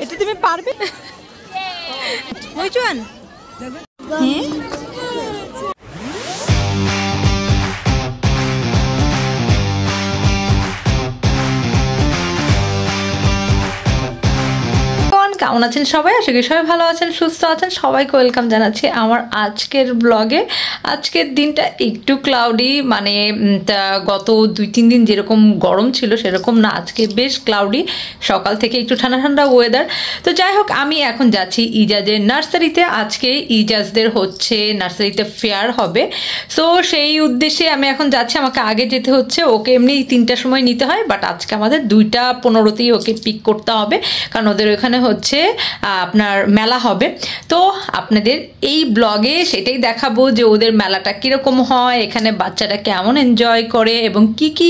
এটা তুমি পারবে? Which one? কেমন আছেন সবাই? আশা করি সবাই ভালো আছেন, সুস্থ আছেন। সবাইকে ওয়েলকাম জানাচ্ছি আমার আজকের ব্লগে। আজকের দিনটা একটু ক্লাউডি, মানে গত 2-3 দিন যেরকম গরম ছিল সেরকম না, আজকে বেশ ক্লাউডি, সকাল থেকে একটু ঠান্ডা ঠান্ডা ওয়েদার। তো যাই হোক, আমি এখন যাচ্ছি ইজাজের নার্সারিতে। আজকে ইজাজদের হচ্ছে নার্সারিতে ফেয়ার হবে, সো সেই উদ্দেশ্যে আমি এখন যাচ্ছি। আমাকে আগে যেতে হচ্ছে, ওকে এমনি 3টার সময় নিতে হয়, বাট আজকে আমাদের 2:15তেই ওকে পিক করতে হবে, কারণ ওদের ওখানে হচ্ছে আপনার মেলা হবে। তো আপনাদের এই ব্লগে সেটাই দেখাবো যে ওদের মেলাটা কিরকম হয়, এখানে বাচ্চারা কেমন এনজয় করে এবং কি কি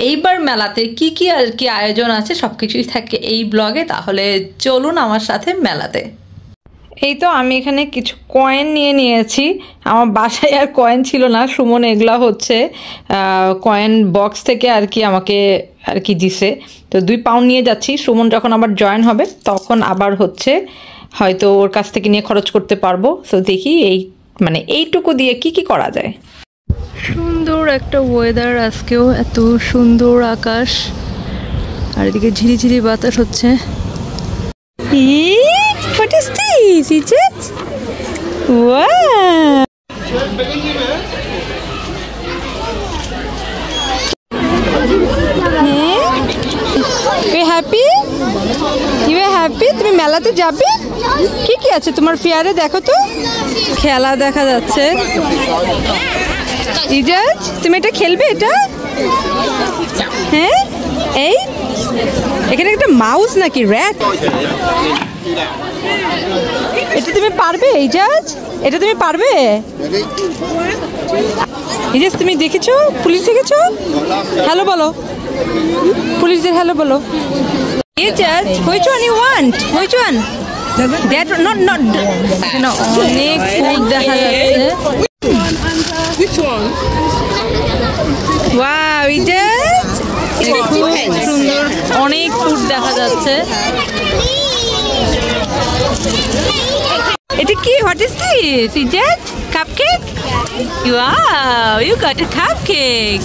এইবার মেলাতে কি কি আর কি আয়োজন আছে সবকিছুই থাকে এই ব্লগে। তাহলে চলুন আমার সাথে মেলাতে। এই তো আমি এখানে কিছু কয়েন নিয়েছি। আমার বাসায় আর কয়েন ছিল না, সুমন এগুলা হচ্ছে কয়েন বক্স থেকে আর কি আমাকে আর কি দিছে। তো 2 পাউন্ড নিয়ে যাচ্ছি। সুমন যখন আবার জয়েন হবে তখন আবার হচ্ছে হয়তো ওর কাছ থেকে নিয়ে খরচ করতে পারবো। তো দেখি এই মানে এইটুকু দিয়ে কি কি করা যায়। সুন্দর একটা ওয়েদার আজকেও, এত সুন্দর আকাশ আর এদিকে ঝিরিঝিরি বাতাস হচ্ছে। What is this? Is it? Wow! You happy? You are happy? তুমি মেলাতে যাবে? কি কি আছে তোমার ফেয়ারে? দেখো তো, খেলা দেখা যাচ্ছে। ইজাজ, তুমি এটা খেলবে? এটা হ্যাঁ, এই এখানে একটা মাউস নাকি র্যাট? এটা তুমি পারবে ইজাজ? এটা তুমি পারবে ইজাজ? তুমি দেখেছো পুলিশ দেখেছো? হ্যালো বলো, পুলিশদের হ্যালো বলো। Ijaz, which one you want? Which one? That not no, অনেক ফুড দেখা যাচ্ছে। Which one? Wow, ইজাজ, সুন্দর অনেক ফুড দেখা যাচ্ছে। এটা কি? What is this Ijaz? Cupcake? Wow, you got a cupcake.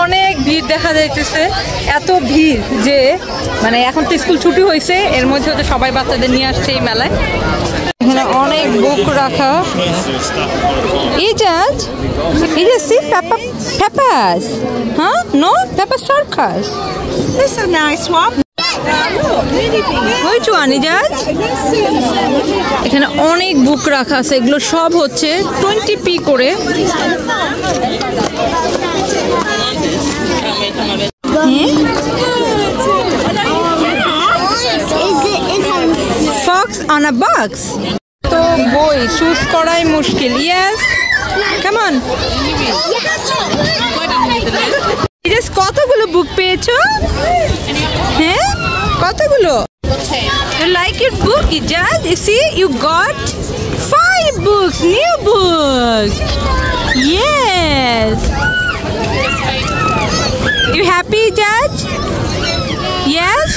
অনেক ভিড় দেখা যাইতেছে, এত ভিড় যে মানে এখন তো স্কুল ছুটি হয়েছে, এর মধ্যে হচ্ছে সবাই বাচ্চাদের নিয়ে আসছে এই মেলায়। এখানে অনেক বুক রাখা। ইজাজ, ইজাজ সি পেপাস, হ্যাঁ, no paper circus. This is a nice one. Which one, Ijaz? এখানে অনেক বুক রাখা আছে, এগুলো সব হচ্ছে 20p করে। Fox on a box. তো বই চুজ করাই মুশকিল। Yes, come on. ইজাজ, কতগুলো বুক পেয়েছো? হ্যাঁ, কতগুলো? You like your book, Ijaz? You see, you got 5 books, new books. Yes. You happy, Ijaz? Yes.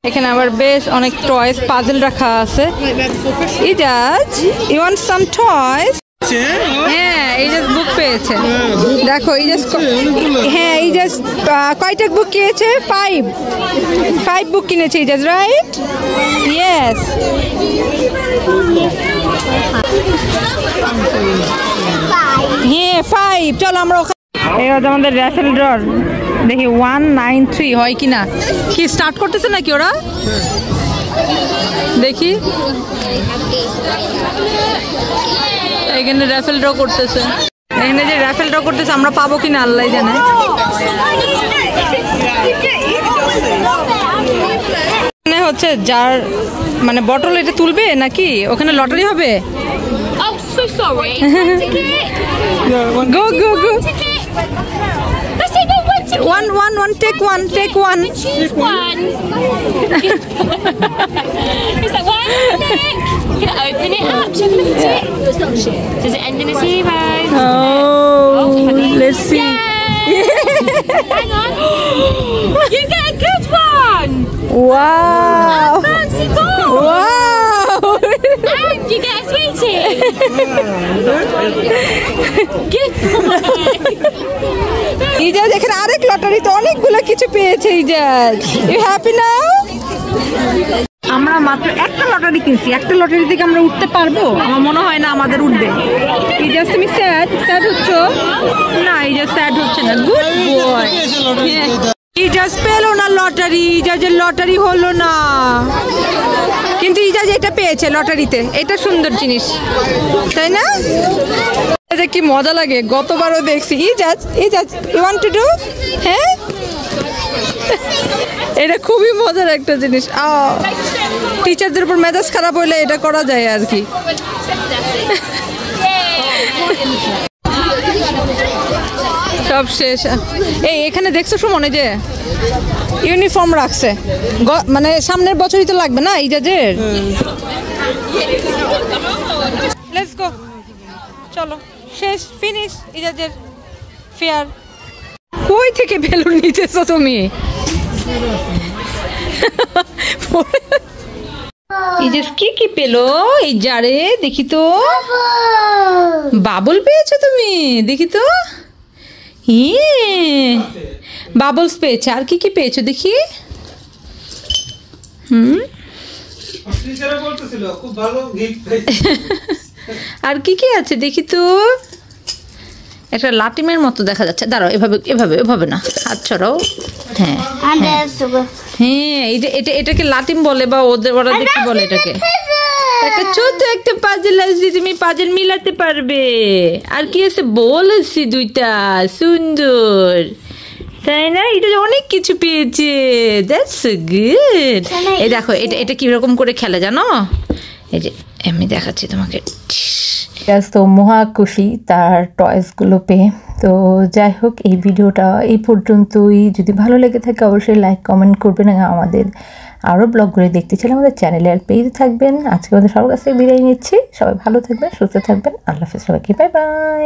এখানে আবার বেশ অনেক টয়েস পাজল রাখা আছে। Ijaz, you want some toys? হ্যাঁ, ইজাজ বুক পেয়েছে। দেখো ইজাজ, হ্যাঁ ইজাজ কয়টা বুক কিনেছে? 5 বুক কিনেছে ইজাজ, রাইট? ইয়েস। হ্যাঁ 5। চলো আমরা ওখানে, এই হচ্ছে আমাদের র্যাফেল ড্রর। দেখি 193 হয় কিনা। কি স্টার্ট করতেছে নাকি ওরা? দেখি, এখানে র্যাফেল ড্র করতেছে। এখানে যে র্যাফেল ড্র করতেছে আমরা পাবো কিনা আল্লাহ জানে। এখানে হচ্ছে যার মানে বটল এটা তুলবে নাকি ওখানে লটারি হবে? One, take one. Choose one. Is that one? You can open it up. Check a look at it. Does it end in a 0? Oh, let's see. Hang on. You get a good one. Wow. Fancy Ijaz এখানে আরেক লটারিতে অনেকগুলো কিছু পেয়েছে Ijaz. You happy নাও? আমরা মাত্র একটা lottery কিনছি, একটা লটারি থেকে আমরা উঠতে পারবো? আমার মনে হয় না আমাদের উঠবে। ইজাজ তুমি স্যাড হচ্ছ না? ইজাজ স্যাড হচ্ছে না, গুড বয়। ইজাজ পেলো না লটারি, ইজাজের লটারি হলো না, কিন্তু ইজাজ এটা পেয়েছে লটারিতে। এটা সুন্দর জিনিস, তাই না? কি মজা লাগে, গতবারও দেখছি। Ijaz you want to do? হ্যাঁ, এটা খুবই মজার একটা জিনিস। টিচারদের উপর মেজাজ খারাপ হইলে এটা করা যায় আর কি। সব শেষ। এই এখানে দেখছো সুমনে যে ইউনিফর্ম রাখছে, মানে সামনের বছরই তো লাগবে না ইজাজের। লেটস গো, চলো, শেষ, ফিনিশ ইজাজের ফেয়ার। কই থেকে বেলুন নিতেছো তুমি? ইজাজ কি পেলো? এই জারে দেখি তো, বাবল পেয়েছো তুমি, দেখি তো। বাবলস পেয়েছে, আর কি পেয়েছো দেখি? আর কি আছে দেখি তো। একটা লাটিমের মতো দেখা যাচ্ছে, দাঁড়াও, এভাবে না, হাত ছড়াও। হ্যাঁ এটাকে লাটিম বলে, বা ওরা কি বলে এটাকে? একটা ছোট একটা পাজেল আছে, তুমি পাজেল মিলাতে পারবে। আর কি আছে বলেছি, দুইটা সুন্দর, তাই না? এটা অনেক কিছু পেয়েছে, দ্যাটস গুড। এই দেখো এটা কিরকম করে খেলে জানো? এই যে আমি দেখাচ্ছি তোমাকে। তো মহা খুশি তার টয়েসগুলো পেয়ে। তো যাই হোক, এই ভিডিওটা এই পর্যন্তই। যদি ভালো লেগে থাকে অবশ্যই লাইক কমেন্ট করবেন। আমাদের আরও ব্লগগুলো দেখতে চাইলে আমাদের চ্যানেলে আর পেজে থাকবেন। আজকে আমাদের সবার কাছ থেকে বিদায় নিচ্ছি। সবাই ভালো থাকবেন, সুস্থ থাকবেন। আল্লাহ হাফেজ সবাইকে, বাই বাই।